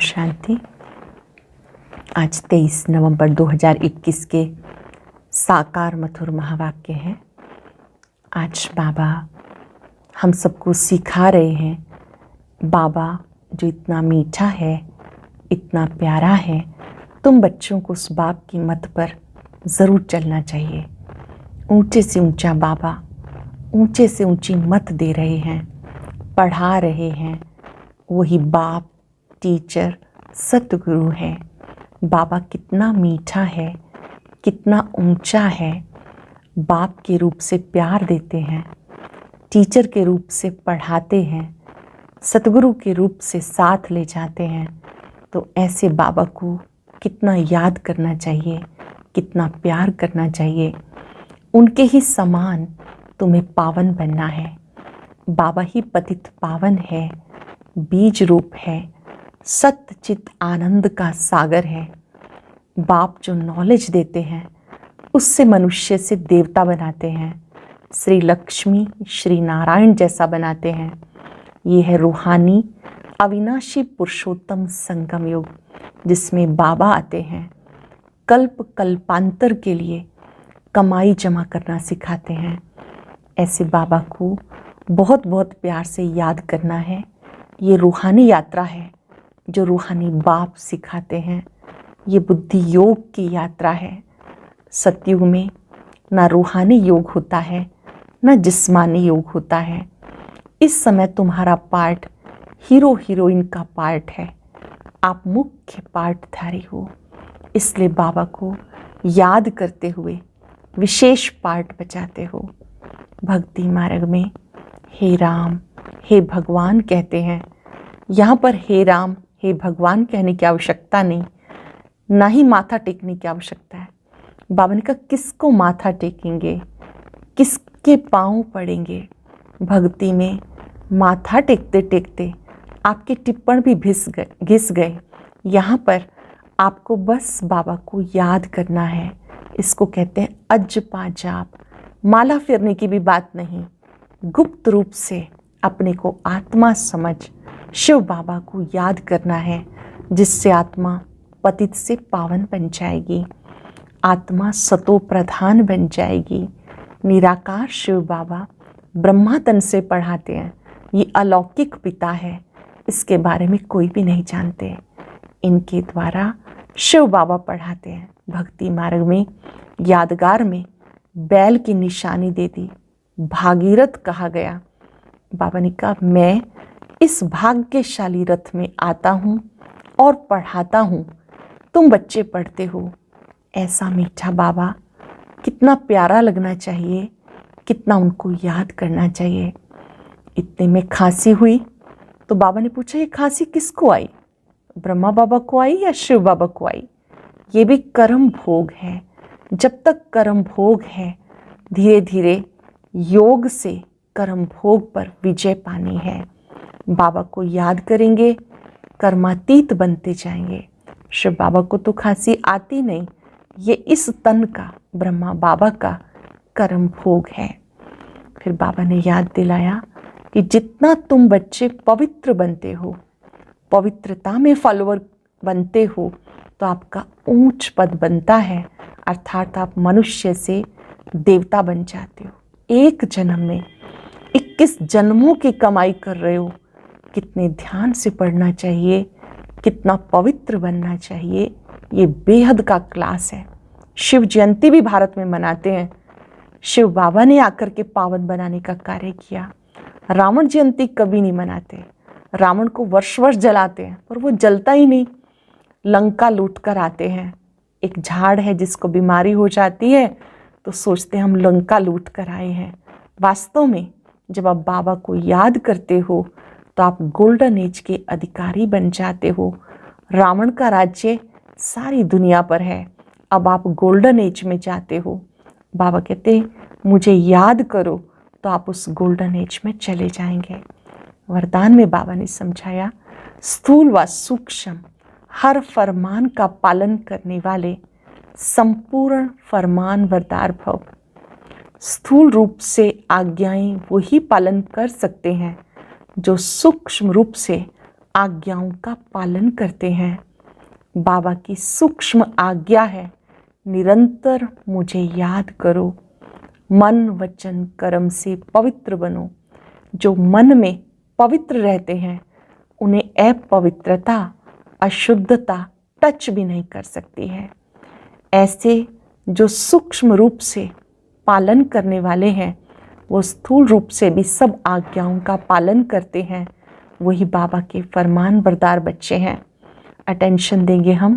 शांति। आज 23 नवंबर 2021 के साकार मधुर महावाक्य हैं। आज बाबा हम सबको सिखा रहे हैं, बाबा जो इतना मीठा है, इतना प्यारा है, तुम बच्चों को उस बाप की मत पर ज़रूर चलना चाहिए। ऊंचे से ऊंचा बाबा ऊंचे से ऊंची मत दे रहे हैं, पढ़ा रहे हैं। वही बाप, टीचर, सतगुरु है। बाबा कितना मीठा है, कितना ऊंचा है। बाप के रूप से प्यार देते हैं, टीचर के रूप से पढ़ाते हैं, सतगुरु के रूप से साथ ले जाते हैं। तो ऐसे बाबा को कितना याद करना चाहिए, कितना प्यार करना चाहिए। उनके ही समान तुम्हें पावन बनना है। बाबा ही पतित पावन है, बीज रूप है, सत्य चित आनंद का सागर है। बाप जो नॉलेज देते हैं उससे मनुष्य से देवता बनाते हैं, श्री लक्ष्मी श्री नारायण जैसा बनाते हैं। ये है रूहानी अविनाशी पुरुषोत्तम संगम युग, जिसमें बाबा आते हैं, कल्प कल्पांतर के लिए कमाई जमा करना सिखाते हैं। ऐसे बाबा को बहुत बहुत प्यार से याद करना है। ये रूहानी यात्रा है जो रूहानी बाप सिखाते हैं। ये बुद्धि योग की यात्रा है। सतयुग में ना रूहानी योग होता है, ना जिस्मानी योग होता है। इस समय तुम्हारा पार्ट हीरो हीरोइन का पार्ट है। आप मुख्य पार्टधारी हो, इसलिए बाबा को याद करते हुए विशेष पार्ट बजाते हो। भक्ति मार्ग में हे राम, हे भगवान कहते हैं। यहाँ पर हे राम, हे भगवान कहने की आवश्यकता नहीं, ना ही माथा टेकने की आवश्यकता है। बाबा ने कहा किसको माथा टेकेंगे, किसके पांव पड़ेंगे। भक्ति में माथा टेकते टेकते आपके टिप्पण भी घिस गए। यहाँ पर आपको बस बाबा को याद करना है। इसको कहते हैं अजपा जाप। माला फेरने की भी बात नहीं, गुप्त रूप से अपने को आत्मा समझ शिव बाबा को याद करना है, जिससे आत्मा पतित से पावन बन जाएगी, आत्मा सतो प्रधान बन जाएगी। निराकार शिव बाबा ब्रह्मा तन से पढ़ाते हैं। ये अलौकिक पिता है, इसके बारे में कोई भी नहीं जानते। इनके द्वारा शिव बाबा पढ़ाते हैं। भक्ति मार्ग में यादगार में बैल की निशानी दे दी, भागीरथ कहा गया। बाबा ने कहा मैं इस भाग्यशाली रथ में आता हूँ और पढ़ाता हूँ, तुम बच्चे पढ़ते हो। ऐसा मीठा बाबा कितना प्यारा लगना चाहिए, कितना उनको याद करना चाहिए। इतने में खांसी हुई तो बाबा ने पूछा ये खांसी किसको आई, ब्रह्मा बाबा को आई या शिव बाबा को आई। ये भी कर्म भोग है। जब तक कर्म भोग है, धीरे धीरे योग से कर्म भोग पर विजय पानी है। बाबा को याद करेंगे, कर्मातीत बनते जाएंगे। शिव बाबा को तो खांसी आती नहीं, ये इस तन का ब्रह्मा बाबा का कर्म भोग है। फिर बाबा ने याद दिलाया कि जितना तुम बच्चे पवित्र बनते हो, पवित्रता में फॉलोअर बनते हो, तो आपका ऊंच पद बनता है, अर्थात आप मनुष्य से देवता बन जाते हो। एक जन्म में 21 जन्मों की कमाई कर रहे हो। कितने ध्यान से पढ़ना चाहिए, कितना पवित्र बनना चाहिए। ये बेहद का क्लास है। शिव जयंती भी भारत में मनाते हैं। शिव बाबा ने आकर के पावन बनाने का कार्य किया। रावण जयंती कभी नहीं मनाते। रावण को वर्ष वर्ष जलाते हैं, पर वो जलता ही नहीं। लंका लूट कर आते हैं। एक झाड़ है जिसको बीमारी हो जाती है तो सोचते हैं हम लंका लूट कर आए हैं। वास्तव में जब आप बाबा को याद करते हो तो आप गोल्डन एज के अधिकारी बन जाते हो। रावण का राज्य सारी दुनिया पर है, अब आप गोल्डन एज में जाते हो। बाबा कहते मुझे याद करो तो आप उस गोल्डन एज में चले जाएंगे। वरदान में बाबा ने समझाया स्थूल व सूक्ष्म हर फरमान का पालन करने वाले संपूर्ण फरमान वरदार भव। स्थूल रूप से आज्ञाएं वही पालन कर सकते हैं जो सूक्ष्म रूप से आज्ञाओं का पालन करते हैं। बाबा की सूक्ष्म आज्ञा है, निरंतर मुझे याद करो, मन वचन कर्म से पवित्र बनो। जो मन में पवित्र रहते हैं उन्हें अपवित्रता, अशुद्धता टच भी नहीं कर सकती है। ऐसे जो सूक्ष्म रूप से पालन करने वाले हैं वो स्थूल रूप से भी सब आज्ञाओं का पालन करते हैं। वही बाबा के फरमान बरदार बच्चे हैं। अटेंशन देंगे हम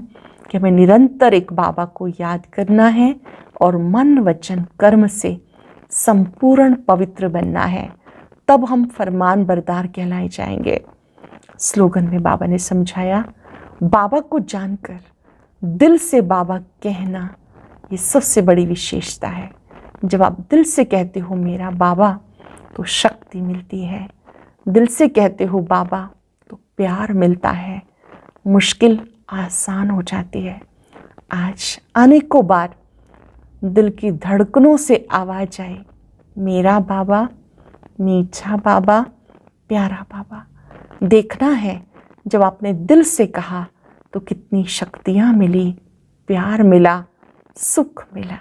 कि हमें निरंतर एक बाबा को याद करना है और मन वचन कर्म से संपूर्ण पवित्र बनना है, तब हम फरमान बरदार कहलाए जाएंगे। स्लोगन में बाबा ने समझाया, बाबा को जानकर दिल से बाबा कहना ये सबसे बड़ी विशेषता है। जब आप दिल से कहते हो मेरा बाबा तो शक्ति मिलती है, दिल से कहते हो बाबा तो प्यार मिलता है, मुश्किल आसान हो जाती है। आज अनेकों बार दिल की धड़कनों से आवाज आई, मेरा बाबा, मीठा बाबा, प्यारा बाबा। देखना है जब आपने दिल से कहा तो कितनी शक्तियाँ मिली, प्यार मिला, सुख मिला।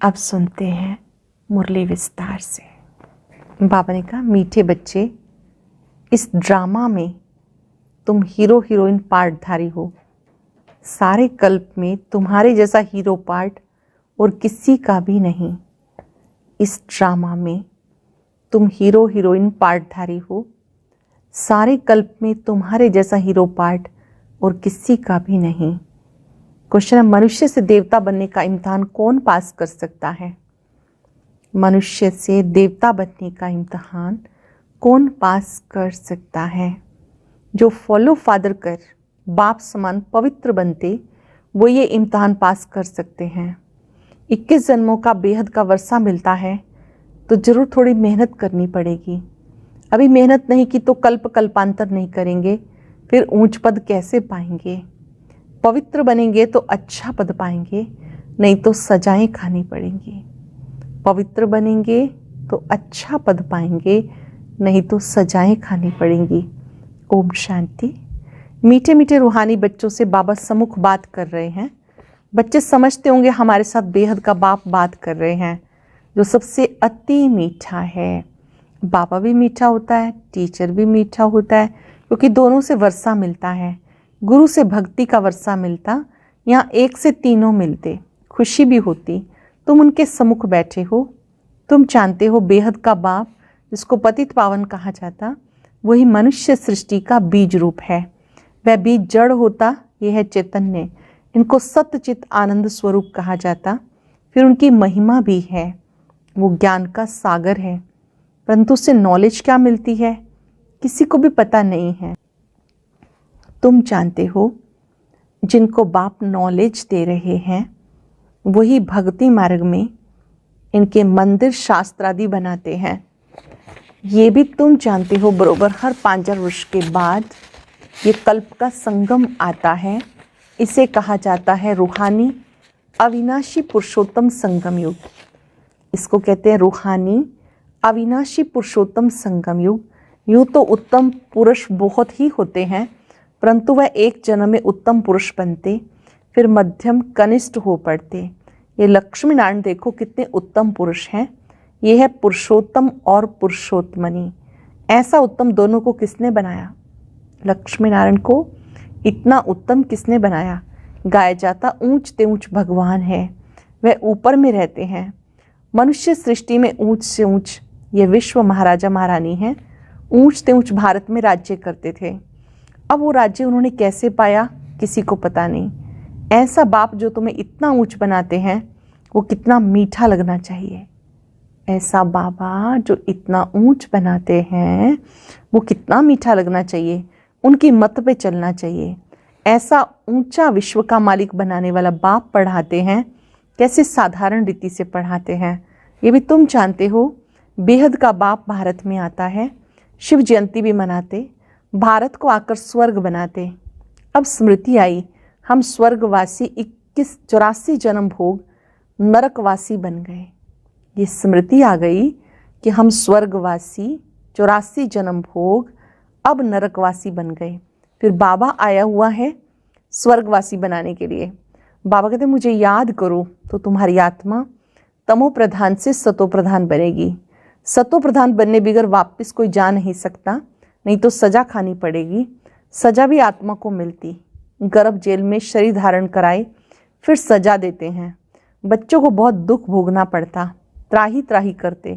अब सुनते हैं मुरली विस्तार से। बाबा ने कहा, मीठे बच्चे, इस ड्रामा में तुम हीरो हीरोइन पार्टधारी हो। सारे कल्प में तुम्हारे जैसा हीरो पार्ट और किसी का भी नहीं। इस ड्रामा में तुम हीरो हीरोइन पार्टधारी हो। सारे कल्प में तुम्हारे जैसा हीरो पार्ट और किसी का भी नहीं। क्वेश्चन है, मनुष्य से देवता बनने का इम्तिहान कौन पास कर सकता है? मनुष्य से देवता बनने का इम्तिहान कौन पास कर सकता है? जो फॉलो फादर कर बाप समान पवित्र बनते वो ये इम्तिहान पास कर सकते हैं। 21 जन्मों का बेहद का वर्षा मिलता है तो जरूर थोड़ी मेहनत करनी पड़ेगी। अभी मेहनत नहीं की तो कल्प कल्पांतर नहीं करेंगे, फिर ऊंच पद कैसे पाएंगे? पवित्र बनेंगे तो अच्छा पद पाएंगे, नहीं तो सजाएं खानी पड़ेंगी। पवित्र बनेंगे तो अच्छा पद पाएंगे, नहीं तो सजाएं खानी पड़ेंगी। ओम शांति। मीठे मीठे रूहानी बच्चों से बाबा सम्मुख बात कर रहे हैं। बच्चे समझते होंगे हमारे साथ बेहद का बाप बात कर रहे हैं, जो सबसे अति मीठा है। बाबा भी मीठा होता है, टीचर भी मीठा होता है, क्योंकि दोनों से वर्षा मिलता है। गुरु से भक्ति का वर्षा मिलता, यहाँ एक से तीनों मिलते, खुशी भी होती। तुम उनके सम्मुख बैठे हो, तुम जानते हो बेहद का बाप जिसको पतित पावन कहा जाता, वही मनुष्य सृष्टि का बीज रूप है। वह बीज जड़ होता, यह है चैतन्य। इनको सत्यचित आनंद स्वरूप कहा जाता। फिर उनकी महिमा भी है, वो ज्ञान का सागर है, परंतु उससे नॉलेज क्या मिलती है किसी को भी पता नहीं है। तुम जानते हो जिनको बाप नॉलेज दे रहे हैं वही भक्ति मार्ग में इनके मंदिर शास्त्रादि बनाते हैं। ये भी तुम जानते हो बरोबर हर 5000 वर्ष के बाद ये कल्प का संगम आता है। इसे कहा जाता है रूहानी अविनाशी पुरुषोत्तम संगम युग। इसको कहते हैं रूहानी अविनाशी पुरुषोत्तम संगम युग। यूँ तो उत्तम पुरुष बहुत ही होते हैं, परंतु वह एक जन्म में उत्तम पुरुष बनते, फिर मध्यम कनिष्ठ हो पड़ते। ये लक्ष्मी नारायण देखो कितने उत्तम पुरुष हैं। ये है पुरुषोत्तम और पुरुषोत्तमनी। ऐसा उत्तम दोनों को किसने बनाया? लक्ष्मी नारायण को इतना उत्तम किसने बनाया? गाया जाता ऊंच ते ऊंच भगवान है, वह ऊपर में रहते हैं। मनुष्य सृष्टि में ऊंच से ऊंच ये विश्व महाराजा महारानी हैं, ऊंच ते ऊंच भारत में राज्य करते थे। अब वो राज्य उन्होंने कैसे पाया किसी को पता नहीं। ऐसा बाप जो तुम्हें इतना ऊंच बनाते हैं वो कितना मीठा लगना चाहिए। ऐसा बाबा जो इतना ऊंच बनाते हैं वो कितना मीठा लगना चाहिए, उनकी मत पे चलना चाहिए। ऐसा ऊंचा विश्व का मालिक बनाने वाला बाप पढ़ाते हैं, कैसे साधारण रीति से पढ़ाते हैं ये भी तुम जानते हो। बेहद का बाप भारत में आता है, शिव जयंती भी मनाते, भारत को आकर स्वर्ग बनाते। अब स्मृति आई, हम स्वर्गवासी 84 जन्म भोग नरकवासी बन गए। ये स्मृति आ गई कि हम स्वर्गवासी 84 जन्म भोग अब नरकवासी बन गए। फिर बाबा आया हुआ है स्वर्गवासी बनाने के लिए। बाबा कहते मुझे याद करो तो तुम्हारी आत्मा तमो प्रधान से सतो प्रधान बनेगी। सतो प्रधान बनने बगैर वापस कोई जा नहीं सकता, नहीं तो सजा खानी पड़ेगी। सजा भी आत्मा को मिलती। गर्भ जेल में शरीर धारण कराए फिर सजा देते हैं। बच्चों को बहुत दुख भोगना पड़ता, त्राही त्राही करते,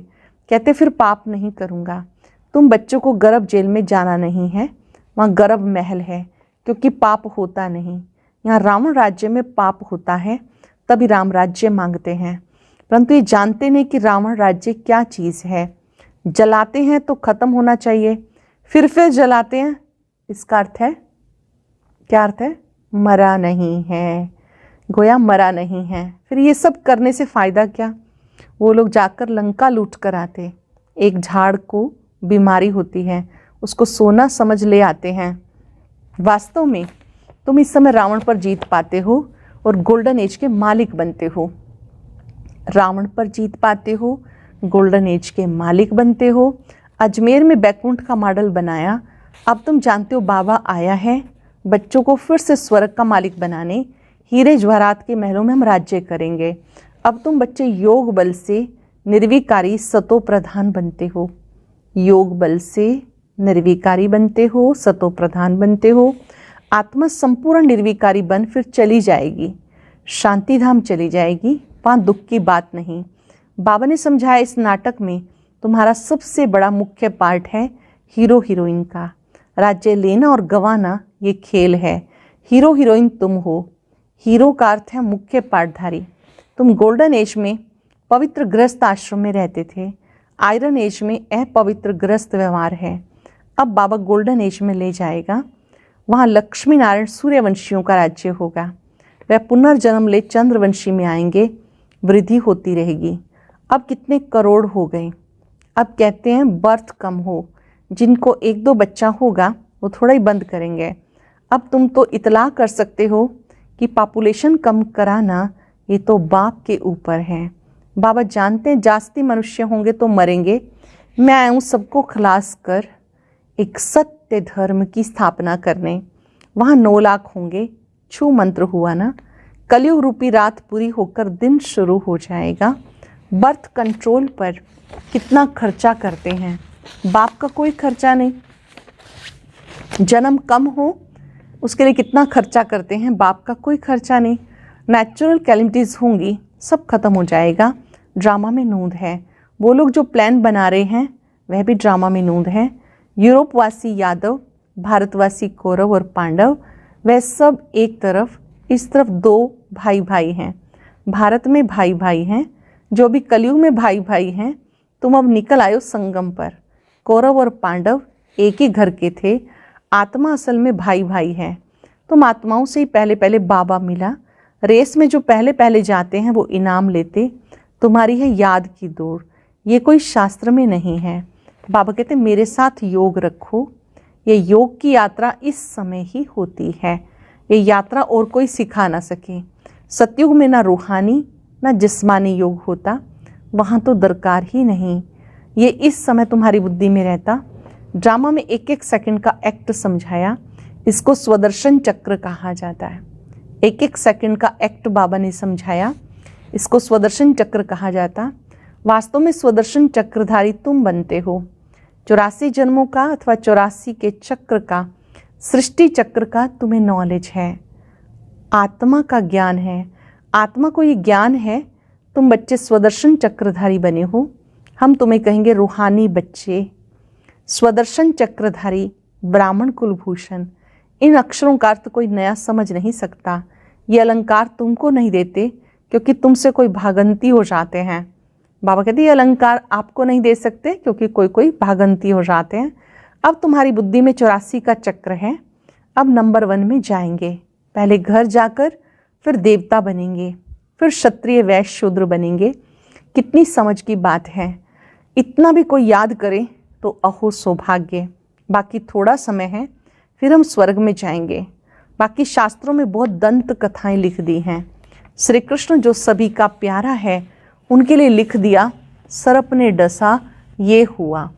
कहते फिर पाप नहीं करूँगा। तुम बच्चों को गर्भ जेल में जाना नहीं है, वहाँ गर्भ महल है, क्योंकि पाप होता नहीं। यहाँ रावण राज्य में पाप होता है, तभी राम राज्य मांगते हैं। परंतु ये जानते नहीं कि रावण राज्य क्या चीज़ है। जलाते हैं तो ख़त्म होना चाहिए, फिर जलाते हैं, इसका अर्थ है क्या? अर्थ है मरा नहीं है, गोया मरा नहीं है। फिर ये सब करने से फ़ायदा क्या? वो लोग जाकर लंका लूट कर आते। एक झाड़ को बीमारी होती है, उसको सोना समझ ले आते हैं। वास्तव में तुम इस समय रावण पर जीत पाते हो और गोल्डन एज के मालिक बनते हो। रावण पर जीत पाते हो, गोल्डन एज के मालिक बनते हो। अजमेर में बैकुंठ का मॉडल बनाया। अब तुम जानते हो बाबा आया है बच्चों को फिर से स्वर्ग का मालिक बनाने। हीरे जवाहरात के महलों में हम राज्य करेंगे। अब तुम बच्चे योग बल से निर्विकारी सतो प्रधान बनते हो। योग बल से निर्विकारी बनते हो, सतो प्रधान बनते हो। आत्मा संपूर्ण निर्विकारी बन फिर चली जाएगी, शांति धाम चली जाएगी, वहाँ दुख की बात नहीं। बाबा ने समझाया इस नाटक में तुम्हारा सबसे बड़ा मुख्य पार्ट है हीरो हीरोइन का। राज्य लेना और गंवाना ये खेल है। हीरो हीरोइन तुम हो। हीरो का अर्थ है मुख्य पार्टधारी। तुम गोल्डन एज में पवित्र गृहस्थ आश्रम में रहते थे, आयरन एज में अपवित्र गृहस्थ व्यवहार है। अब बाबा गोल्डन एज में ले जाएगा, वहाँ लक्ष्मी नारायण सूर्यवंशियों का राज्य होगा। वह पुनर्जन्म ले चंद्रवंशी में आएंगे, वृद्धि होती रहेगी। अब कितने करोड़ हो गए। अब कहते हैं बर्थ कम हो, जिनको एक दो बच्चा होगा वो थोड़ा ही बंद करेंगे। अब तुम तो इतला कर सकते हो कि पॉपुलेशन कम कराना ये तो बाप के ऊपर है। बाबा जानते हैं जास्ती मनुष्य होंगे तो मरेंगे। मैं आया हूँ सबको खलास कर एक सत्य धर्म की स्थापना करने। वहाँ 9 लाख होंगे। छू मंत्र हुआ ना, कलयुग रूपी रात पूरी होकर दिन शुरू हो जाएगा। बर्थ कंट्रोल पर कितना खर्चा करते हैं, बाप का कोई खर्चा नहीं। जन्म कम हो उसके लिए कितना खर्चा करते हैं, बाप का कोई खर्चा नहीं। नेचुरल कैलेमिटीज़ होंगी, सब खत्म हो जाएगा। ड्रामा में नूंद है। वो लोग जो प्लान बना रहे हैं वह भी ड्रामा में नूंद है। यूरोपवासी यादव, भारतवासी कौरव और पांडव, वह सब एक तरफ, इस तरफ 2 भाई भाई हैं। भारत में भाई भाई हैं, जो भी कलयुग में भाई भाई हैं। तुम अब निकल आयो संगम पर। कौरव और पांडव एक ही घर के थे। आत्मा असल में भाई भाई है। तुम आत्माओं से ही पहले पहले बाबा मिला। रेस में जो पहले पहले जाते हैं वो इनाम लेते। तुम्हारी है याद की दौड़, ये कोई शास्त्र में नहीं है। बाबा कहते मेरे साथ योग रखो। ये योग की यात्रा इस समय ही होती है। ये यात्रा और कोई सिखा ना सके। सतयुग में ना रूहानी ना जिस्मानी योग होता, वहाँ तो दरकार ही नहीं। ये इस समय तुम्हारी बुद्धि में रहता। ड्रामा में एक एक सेकंड का एक्ट समझाया। इसको स्वदर्शन चक्र कहा जाता है। एक एक सेकंड का एक्ट बाबा ने समझाया, इसको स्वदर्शन चक्र कहा जाता। वास्तव में स्वदर्शन चक्रधारी तुम बनते हो। 84 जन्मों का अथवा 84 के चक्र का, सृष्टि चक्र का तुम्हें नॉलेज है। आत्मा का ज्ञान है। आत्मा को ये ज्ञान है। तुम बच्चे स्वदर्शन चक्रधारी बने हो। हम तुम्हें कहेंगे रूहानी बच्चे। स्वदर्शन चक्रधारी, ब्राह्मण कुलभूषण। इन अक्षरों का अर्थ कोई नया समझ नहीं सकता। ये अलंकार तुमको नहीं देते क्योंकि तुमसे कोई भागंती हो जाते हैं। बाबा कहते ये अलंकार आपको नहीं दे सकते क्योंकि कोई भागंती हो जाते हैं। अब तुम्हारी बुद्धि में 84 का चक्र है। अब नंबर 1 में जाएंगे। पहले घर जाकर फिर देवता बनेंगे, फिर क्षत्रिय वैश्य शूद्र बनेंगे। कितनी समझ की बात है। इतना भी कोई याद करे तो अहो सौभाग्य। बाकी थोड़ा समय है, फिर हम स्वर्ग में जाएंगे। बाकी शास्त्रों में बहुत दंत कथाएं लिख दी हैं। श्री कृष्ण जो सभी का प्यारा है उनके लिए लिख दिया, सर्प ने डसा ये हुआ।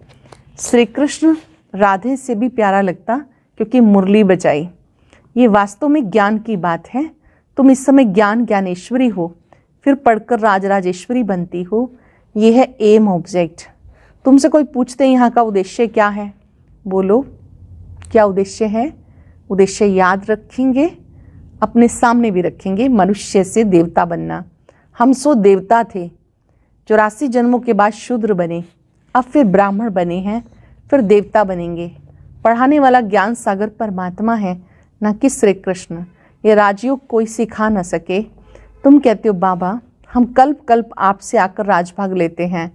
श्री कृष्ण राधे से भी प्यारा लगता क्योंकि मुरली बजाई। ये वास्तव में ज्ञान की बात है। तुम इस समय ज्ञान ज्ञानेश्वरी हो, फिर पढ़कर राजराजेश्वरी बनती हो। ये है एम ऑब्जेक्ट। तुमसे कोई पूछते हैं यहाँ का उद्देश्य क्या है, बोलो क्या उद्देश्य है? उद्देश्य याद रखेंगे, अपने सामने भी रखेंगे, मनुष्य से देवता बनना। हम सो देवता थे, 84 जन्मों के बाद शूद्र बने, अब फिर ब्राह्मण बने हैं, फिर देवता बनेंगे। पढ़ाने वाला ज्ञान सागर परमात्मा है, न कि श्री कृष्ण। ये राजयोग कोई सिखा न सके। तुम कहते हो बाबा हम कल्प कल्प आपसे आकर राजभाग लेते हैं,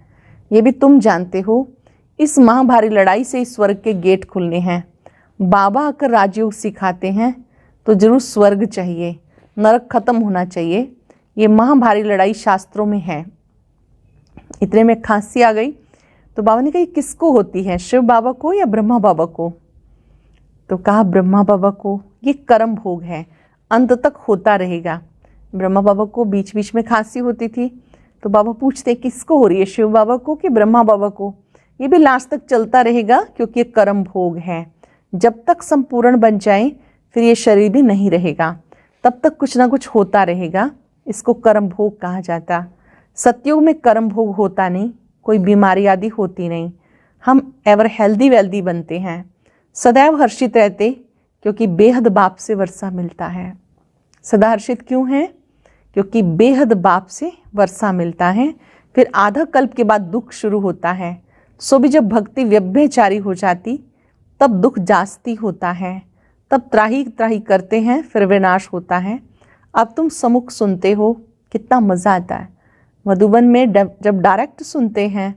ये भी तुम जानते हो। इस महाभारी लड़ाई से इस स्वर्ग के गेट खुलने हैं। बाबा आकर राजयोग सिखाते हैं तो जरूर स्वर्ग चाहिए, नरक खत्म होना चाहिए। ये महाभारी लड़ाई शास्त्रों में है। इतने में खांसी आ गई तो बाबा ने कहा ये किसको होती है, शिव बाबा को या ब्रह्मा बाबा को? तो कहा ब्रह्मा बाबा को। ये कर्म भोग है, अंत तक होता रहेगा। ब्रह्मा बाबा को बीच बीच में खांसी होती थी तो बाबा पूछते किसको हो रही है, शिव बाबा को कि ब्रह्मा बाबा को? ये भी लास्ट तक चलता रहेगा क्योंकि ये कर्म भोग है। जब तक संपूर्ण बन जाए फिर ये शरीर भी नहीं रहेगा, तब तक कुछ ना कुछ होता रहेगा। इसको कर्म भोग कहा जाता। सतयुग में कर्म भोग होता नहीं, कोई बीमारी आदि होती नहीं। हम एवर हेल्दी वेल्दी बनते हैं, सदैव हर्षित रहते क्योंकि बेहद बाप से वर्षा मिलता है। सदा हर्षित क्यों है? क्योंकि बेहद बाप से वर्षा मिलता है। फिर आधा कल्प के बाद दुख शुरू होता है। सो भी जब भक्ति व्यभिचारी हो जाती तब दुख जास्ती होता है, तब त्राही त्राही करते हैं, फिर विनाश होता है। अब तुम सम्मुख सुनते हो, कितना मज़ा आता है। मधुबन में जब डायरेक्ट सुनते हैं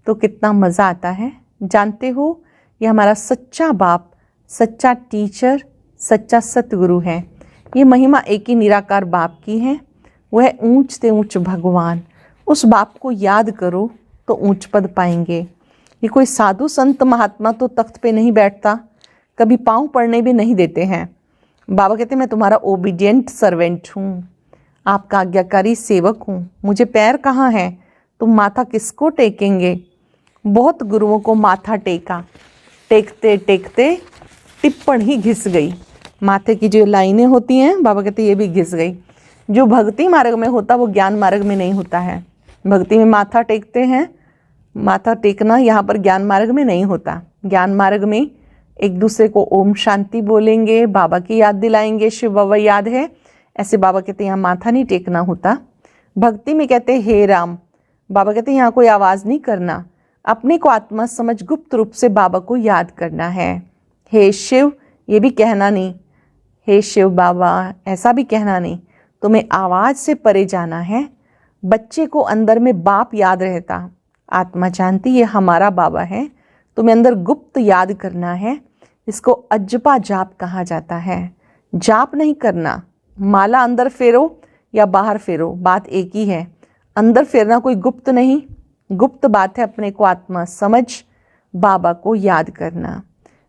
तो कितना मज़ा आता है। जानते हो ये हमारा सच्चा बाप, सच्चा टीचर, सच्चा सतगुरु है। ये महिमा एक ही निराकार बाप की है, वह ऊंच से ऊंच भगवान। उस बाप को याद करो तो ऊंच पद पाएंगे। ये कोई साधु संत महात्मा तो तख्त पे नहीं बैठता, कभी पाँव पड़ने भी नहीं देते हैं। बाबा कहते मैं तुम्हारा ओबीडियंट सर्वेंट हूँ, आपका आज्ञाकारी सेवक हूँ। मुझे पैर कहाँ है, तुम माथा किसको टेकेंगे? बहुत गुरुओं को माथा टेका, टेकते टेकते टिप्पण ही घिस गई। माथे की जो लाइनें होती हैं बाबा कहते ये भी घिस गई। जो भक्ति मार्ग में होता वो ज्ञान मार्ग में नहीं होता है। भक्ति में माथा टेकते हैं, माथा टेकना यहाँ पर ज्ञान मार्ग में नहीं होता। ज्ञान मार्ग में एक दूसरे को ओम शांति बोलेंगे, बाबा की याद दिलाएंगे, शिव बाबा याद है, ऐसे बाबा कहते यहाँ माथा नहीं टेकना होता। भक्ति में कहते हे राम, बाबा कहते यहाँ कोई आवाज़ नहीं करना, अपने को आत्मा समझ गुप्त रूप से बाबा को याद करना है। हे शिव ये भी कहना नहीं, हे शिव बाबा ऐसा भी कहना नहीं, तुम्हें आवाज़ से परे जाना है। बच्चे को अंदर में बाप याद रहता, आत्मा जानती ये हमारा बाबा है, तुम्हें अंदर गुप्त याद करना है। इसको अजपा जाप कहा जाता है। जाप नहीं करना, माला अंदर फेरो या बाहर फेरो, बात एक ही है। अंदर फेरना कोई गुप्त नहीं, गुप्त बात है अपने को आत्मा समझ बाबा को याद करना।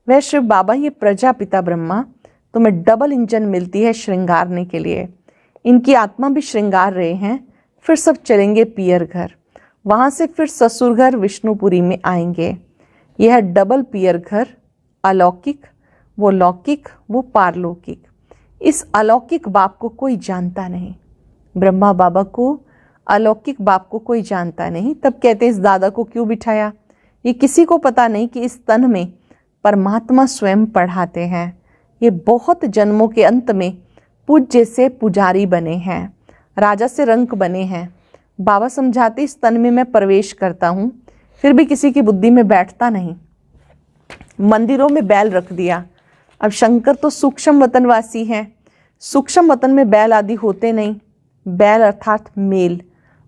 वह शिव बाबा ये प्रजापिता ब्रह्मा तुम्हें डबल इंजन मिलती है श्रृंगारने के लिए। इनकी आत्मा भी श्रृंगार रहे हैं, फिर सब चलेंगे पियर घर, वहाँ से फिर ससुर घर विष्णुपुरी में आएंगे। यह है डबल पियर घर, अलौकिक वो लौकिक वो पारलौकिक। इस अलौकिक बाप को कोई जानता नहीं, ब्रह्मा बाबा को अलौकिक बाप को कोई जानता नहीं। तब कहते इस दादा को क्यों बिठाया? ये किसी को पता नहीं कि इस तन में परमात्मा स्वयं पढ़ाते हैं। ये बहुत जन्मों के अंत में पूज्य से पुजारी बने हैं, राजा से रंक बने हैं। बाबा समझाते इस तन में मैं प्रवेश करता हूँ, फिर भी किसी की बुद्धि में बैठता नहीं। मंदिरों में बैल रख दिया। अब शंकर तो सूक्ष्म वतनवासी हैं, सूक्ष्म वतन में बैल आदि होते नहीं। बैल अर्थात मेल,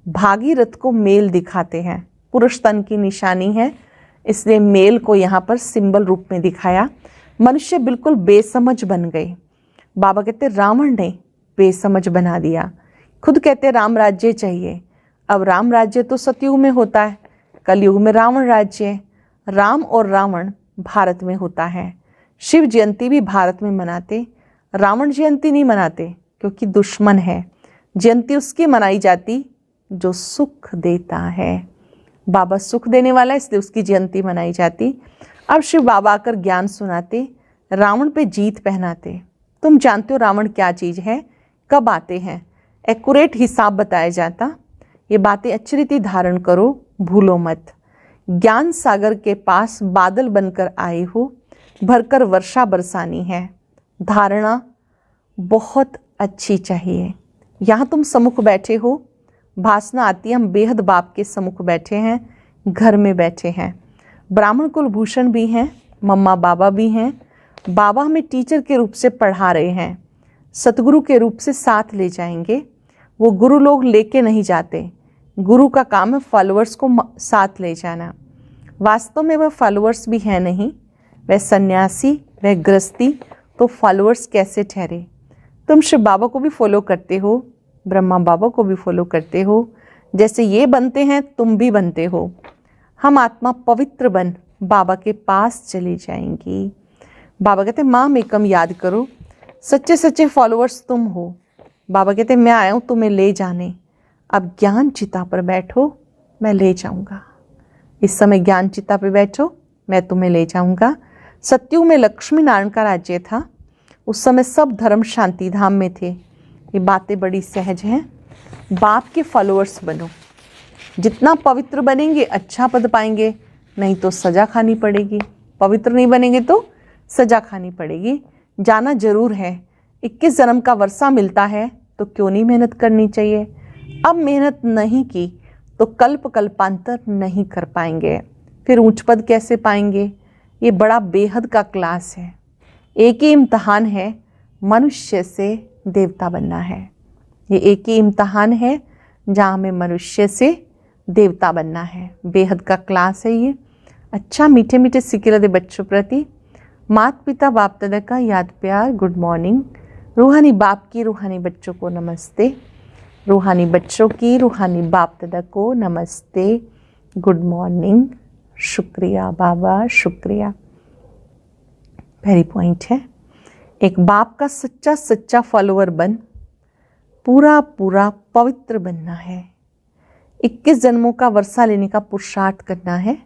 भागीरथ को मेल दिखाते हैं, पुरुष तन की निशानी है, इसलिए मेल को यहाँ पर सिंबल रूप में दिखाया। मनुष्य बिल्कुल बेसमझ बन गए। बाबा कहते रावण ने बेसमझ बना दिया। खुद कहते राम राज्य चाहिए। अब राम राज्य तो सतयुग में होता है, कलयुग में रावण राज्य। राम और रावण भारत में होता है। शिव जयंती भी भारत में मनाते, रावण जयंती नहीं मनाते क्योंकि दुश्मन है। जयंती उसकी मनाई जाती जो सुख देता है। बाबा सुख देने वाला है, इसलिए उसकी जयंती मनाई जाती। अब शिव बाबा आकर ज्ञान सुनाते, रावण पे जीत पहनाते। तुम जानते हो रावण क्या चीज़ है, कब आते हैं, एक्यूरेट हिसाब बताया जाता। ये बातें अच्छी रीति धारण करो, भूलो मत। ज्ञान सागर के पास बादल बनकर आए हो, भरकर वर्षा बरसानी है। धारणा बहुत अच्छी चाहिए। यहाँ तुम सम्मुख बैठे हो, भासना आती है हम बेहद बाप के सम्मुख बैठे हैं, घर में बैठे हैं। ब्राह्मण कुलभूषण भी हैं, मम्मा बाबा भी हैं। बाबा हमें टीचर के रूप से पढ़ा रहे हैं, सतगुरु के रूप से साथ ले जाएंगे। वो गुरु लोग लेके नहीं जाते, गुरु का काम है फॉलोअर्स को साथ ले जाना। वास्तव में वह फॉलोअर्स भी है नहीं, वह सन्यासी, वह गृहस्थी, तो फॉलोअर्स कैसे ठहरे। तुम शिव बाबा को भी फॉलो करते हो, ब्रह्मा बाबा को भी फॉलो करते हो। जैसे ये बनते हैं तुम भी बनते हो। हम आत्मा पवित्र बन बाबा के पास चली जाएंगी। बाबा कहते माम एकम याद करो, सच्चे सच्चे फॉलोअर्स तुम हो। बाबा कहते मैं आया हूँ तुम्हें ले जाने। अब ज्ञान चिता पर बैठो, मैं ले जाऊंगा। इस समय ज्ञान चिता पर बैठो, मैं तुम्हें ले जाऊंगा। सत्युग में लक्ष्मी नारायण का राज्य था, उस समय सब धर्म शांति धाम में थे। ये बातें बड़ी सहज हैं। बाप के फॉलोअर्स बनो, जितना पवित्र बनेंगे अच्छा पद पाएंगे, नहीं तो सजा खानी पड़ेगी। पवित्र नहीं बनेंगे तो सजा खानी पड़ेगी। जाना जरूर है, 21 जन्म का वर्षा मिलता है तो क्यों नहीं मेहनत करनी चाहिए। अब मेहनत नहीं की तो कल्प कल्पांतर नहीं कर पाएंगे, फिर ऊंच पद कैसे पाएंगे। ये बड़ा बेहद का क्लास है। एक ही इम्तहान है, मनुष्य से देवता बनना है। ये एक ही इम्तहान है जहाँ हमें मनुष्य से देवता बनना है। बेहद का क्लास है ये। अच्छा मीठे मीठे सिक्के दे बच्चों प्रति माता पिता बाप दादा का याद प्यार, गुड मॉर्निंग। रूहानी बाप की रूहानी बच्चों को नमस्ते, रूहानी बच्चों की रूहानी बाप दादा को नमस्ते, गुड मॉर्निंग। शुक्रिया बाबा, शुक्रिया। पहली पॉइंट है, एक बाप का सच्चा सच्चा फॉलोअर बन पूरा पूरा पवित्र बनना है। 21 जन्मों का वर्षा लेने का पुरुषार्थ करना है।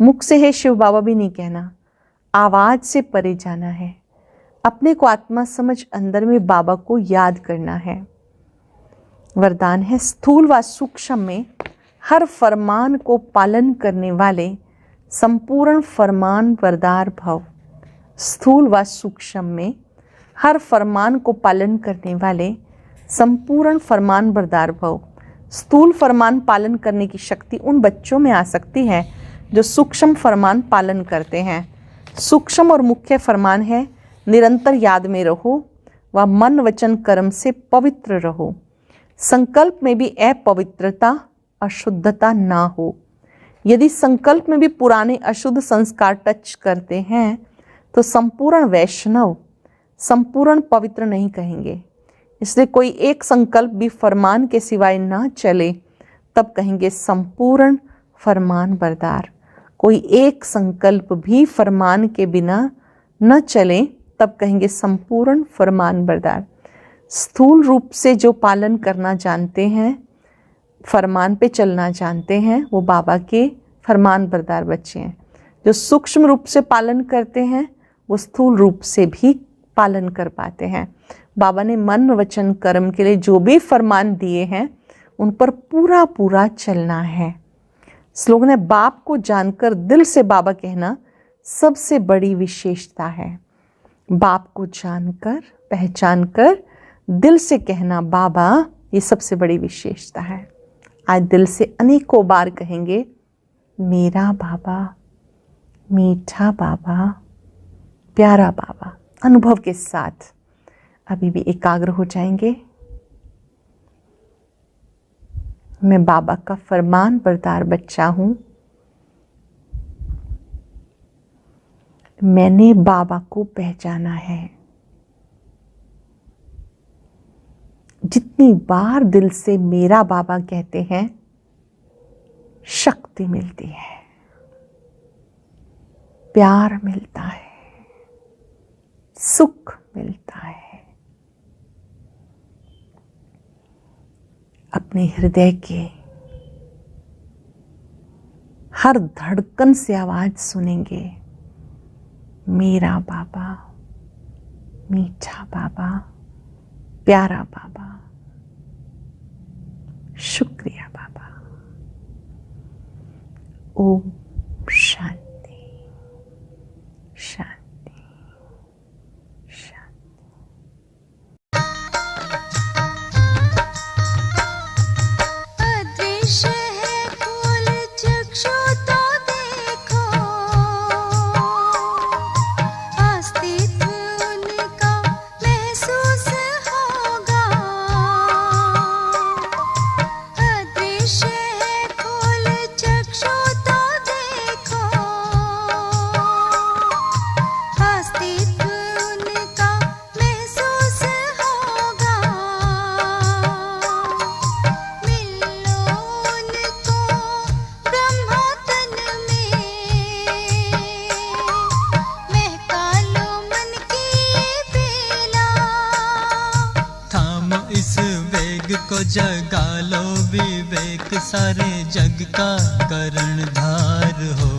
मुख से है शिव बाबा भी नहीं कहना, आवाज से परे जाना है। अपने को आत्मा समझ अंदर में बाबा को याद करना है। वरदान है, स्थूल व सूक्ष्म में हर फरमान को पालन करने वाले संपूर्ण फरमान बरदार भव। स्थूल व सूक्ष्म में हर फरमान को पालन करने वाले संपूर्ण फरमान बरदार भव। स्थूल फरमान पालन करने की शक्ति उन बच्चों में आ सकती है जो सूक्ष्म फरमान पालन करते हैं। सूक्ष्म और मुख्य फरमान है, निरंतर याद में रहो व मन वचन कर्म से पवित्र रहो। संकल्प में भी अपवित्रता अशुद्धता ना हो। यदि संकल्प में भी पुराने अशुद्ध संस्कार टच करते हैं तो संपूर्ण वैष्णव संपूर्ण पवित्र नहीं कहेंगे। इसलिए कोई एक संकल्प भी फरमान के सिवाय ना चले तब कहेंगे संपूर्ण फरमान बरदार। कोई एक संकल्प भी फरमान के बिना न चले तब कहेंगे संपूर्ण फरमान बरदार। स्थूल रूप से जो पालन करना जानते हैं, फरमान पे चलना जानते हैं, वो बाबा के फरमान बरदार बच्चे हैं। जो सूक्ष्म रूप से पालन करते हैं वो स्थूल रूप से भी पालन कर पाते हैं। बाबा ने मन वचन कर्म के लिए जो भी फरमान दिए हैं उन पर पूरा पूरा चलना है। स्लोगन है, बाप को जानकर दिल से बाबा कहना सबसे बड़ी विशेषता है। बाप को जानकर पहचान कर दिल से कहना बाबा, ये सबसे बड़ी विशेषता है। आज दिल से अनेकों बार कहेंगे, मेरा बाबा, मीठा बाबा, प्यारा बाबा। अनुभव के साथ अभी भी एकाग्र हो जाएंगे। मैं बाबा का फरमान बरदार बच्चा हूं। मैंने बाबा को पहचाना है। जितनी बार दिल से मेरा बाबा कहते हैं, शक्ति मिलती है, प्यार मिलता है, सुख मिलता है। अपने हृदय के हर धड़कन से आवाज सुनेंगे, मेरा बाबा, मीठा बाबा, प्यारा बाबा, शुक्रिया बाबा। ओम शांति शांति शांति। अदृश्य है फूल चक्षु तो देखो, अस्तित्व उनका महसूस होगा। अदृश्य है फूल चक्षु तो देखो, अस्तित्व उनका महसूस होगा। मिलो उनको ब्रह्मा तन में, महका लो मन की बेला। थामो इस वेग को, जगा लो विवेक, सारे जग का कर्णधार हो।